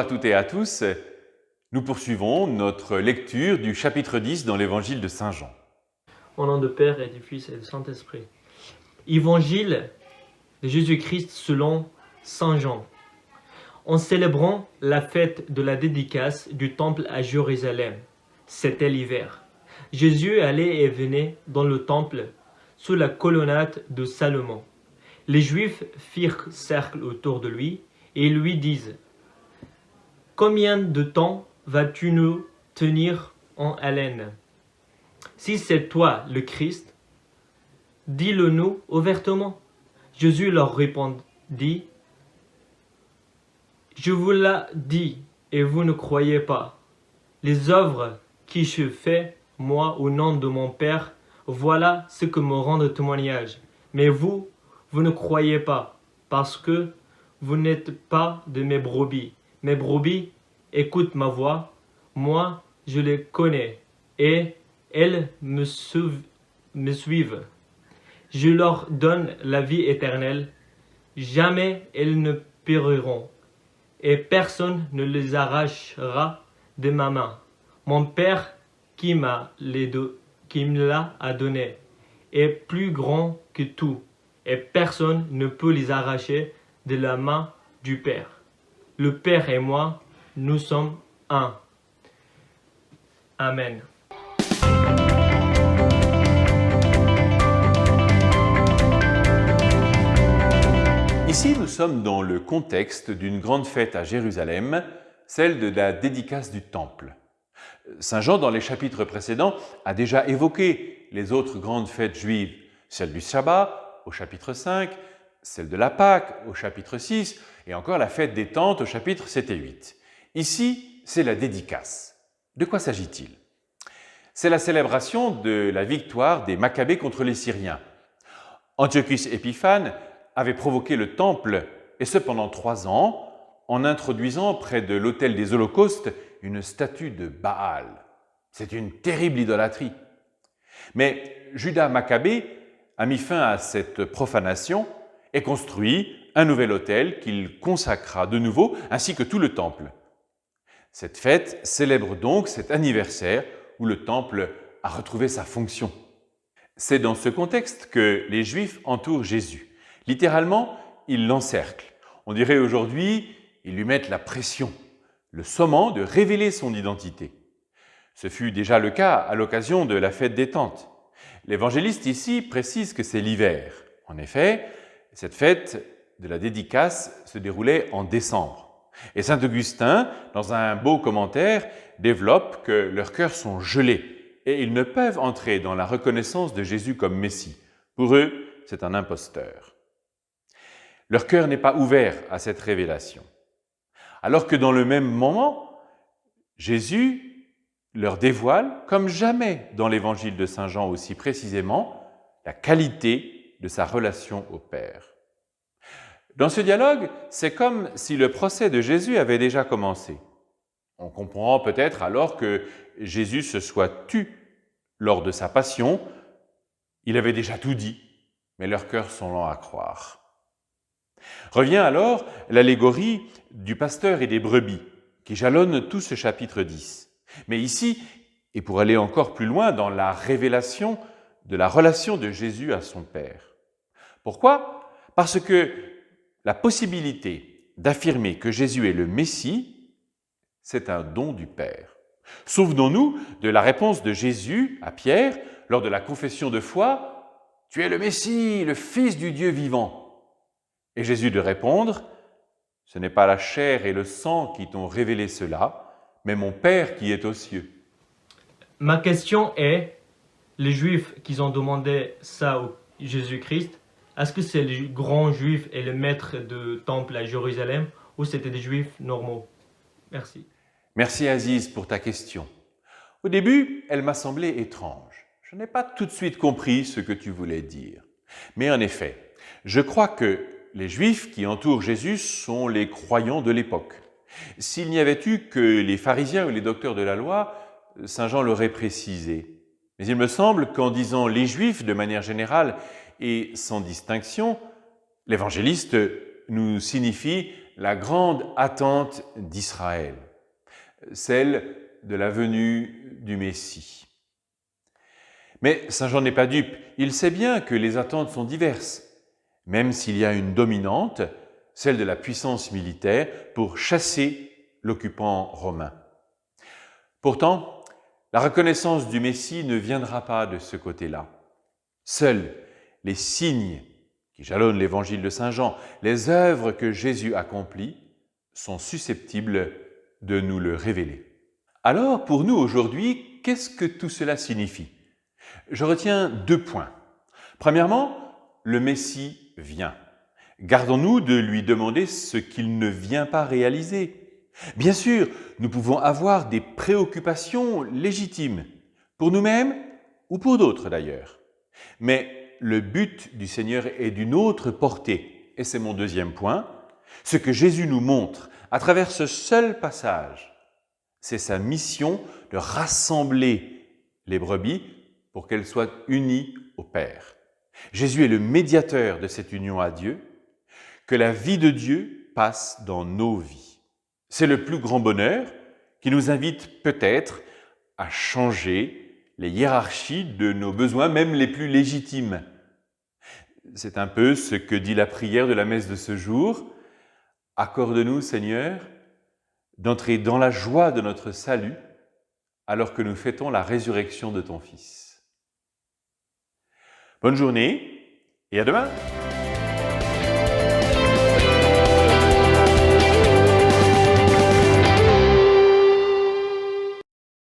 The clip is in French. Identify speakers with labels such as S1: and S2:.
S1: à toutes et à tous, nous poursuivons notre lecture du chapitre 10 dans l'évangile de Saint Jean.
S2: Au nom du Père et du Fils et du Saint-Esprit. Évangile de Jésus-Christ selon Saint Jean. En célébrant la fête de la dédicace du temple à Jérusalem, c'était l'hiver. Jésus allait et venait dans le temple sous la colonnade de Salomon. Les Juifs firent cercle autour de lui et lui disent : « Combien de temps vas-tu nous tenir en haleine ? Si c'est toi le Christ, dis-le-nous ouvertement. » Jésus leur répondit : « Je vous l'ai dit et vous ne croyez pas. Les œuvres que je fais, moi, au nom de mon Père, voilà ce que me rend témoignage. Mais vous ne croyez pas, parce que vous n'êtes pas de mes brebis. Mes brebis écoutent ma voix, moi je les connais, et elles me suivent. Je leur donne la vie éternelle, jamais elles ne périront, et personne ne les arrachera de ma main. Mon Père qui me l'a donné est plus grand que tout, et personne ne peut les arracher de la main du Père. Le Père et moi, nous sommes un. Amen.
S1: Ici, nous sommes dans le contexte d'une grande fête à Jérusalem, celle de la dédicace du temple. Saint Jean, dans les chapitres précédents, a déjà évoqué les autres grandes fêtes juives, celle du sabbat au chapitre 5, celle de la Pâque au chapitre 6 et encore la fête des tentes au chapitre 7 et 8. Ici, c'est la dédicace. De quoi s'agit-il ? C'est la célébration de la victoire des Maccabées contre les Syriens. Antiochus Épiphane avait provoqué le temple, et ce pendant 3 ans, en introduisant près de l'autel des holocaustes une statue de Baal. C'est une terrible idolâtrie. Mais Judas Maccabée a mis fin à cette profanation et construit un nouvel autel qu'il consacra de nouveau, ainsi que tout le temple. Cette fête célèbre donc cet anniversaire où le temple a retrouvé sa fonction. C'est dans ce contexte que les Juifs entourent Jésus. Littéralement, ils l'encerclent. On dirait aujourd'hui, ils lui mettent la pression, le sommant de révéler son identité. Ce fut déjà le cas à l'occasion de la fête des tentes. L'évangéliste ici précise que c'est l'hiver. En effet, cette fête de la dédicace se déroulait en décembre. Et saint Augustin, dans un beau commentaire, développe que leurs cœurs sont gelés et ils ne peuvent entrer dans la reconnaissance de Jésus comme Messie. Pour eux, c'est un imposteur. Leur cœur n'est pas ouvert à cette révélation. Alors que dans le même moment, Jésus leur dévoile, comme jamais dans l'évangile de Saint Jean aussi précisément, la qualité de sa relation au Père. Dans ce dialogue, c'est comme si le procès de Jésus avait déjà commencé. On comprend peut-être alors que Jésus se soit tu lors de sa passion. Il avait déjà tout dit, mais leurs cœurs sont lents à croire. Revient alors l'allégorie du pasteur et des brebis, qui jalonne tout ce chapitre 10. Mais ici, et pour aller encore plus loin dans la révélation de la relation de Jésus à son Père. Pourquoi ? Parce que la possibilité d'affirmer que Jésus est le Messie, c'est un don du Père. Souvenons-nous de la réponse de Jésus à Pierre lors de la confession de foi : « Tu es le Messie, le Fils du Dieu vivant. » Et Jésus de répondre : « Ce n'est pas la chair et le sang qui t'ont révélé cela, mais mon Père qui est aux cieux. »
S2: Ma question est, les Juifs qui ont demandé ça au Jésus-Christ, est-ce que c'est les grands Juifs et le maître de temple à Jérusalem ou c'était des Juifs normaux ? Merci.
S1: Merci Aziz pour ta question. Au début, elle m'a semblé étrange. Je n'ai pas tout de suite compris ce que tu voulais dire. Mais en effet, je crois que les Juifs qui entourent Jésus sont les croyants de l'époque. S'il n'y avait eu que les pharisiens ou les docteurs de la loi, Saint Jean l'aurait précisé. Mais il me semble qu'en disant les Juifs de manière générale et sans distinction, l'évangéliste nous signifie la grande attente d'Israël, celle de la venue du Messie. Mais Saint Jean n'est pas dupe, il sait bien que les attentes sont diverses, même s'il y a une dominante, celle de la puissance militaire, pour chasser l'occupant romain. Pourtant, la reconnaissance du Messie ne viendra pas de ce côté-là. Seuls les signes qui jalonnent l'évangile de Saint Jean, les œuvres que Jésus accomplit, sont susceptibles de nous le révéler. Alors, pour nous aujourd'hui, qu'est-ce que tout cela signifie? Je retiens 2 points. Premièrement, le Messie vient. Gardons-nous de lui demander ce qu'il ne vient pas réaliser. Bien sûr, nous pouvons avoir des préoccupations légitimes, pour nous-mêmes ou pour d'autres d'ailleurs. Mais le but du Seigneur est d'une autre portée, et c'est mon 2e point. Ce que Jésus nous montre à travers ce seul passage, c'est sa mission de rassembler les brebis pour qu'elles soient unies au Père. Jésus est le médiateur de cette union à Dieu, que la vie de Dieu passe dans nos vies. C'est le plus grand bonheur qui nous invite peut-être à changer les hiérarchies de nos besoins, même les plus légitimes. C'est un peu ce que dit la prière de la messe de ce jour. Accorde-nous, Seigneur, d'entrer dans la joie de notre salut alors que nous fêtons la résurrection de ton Fils. Bonne journée et à demain!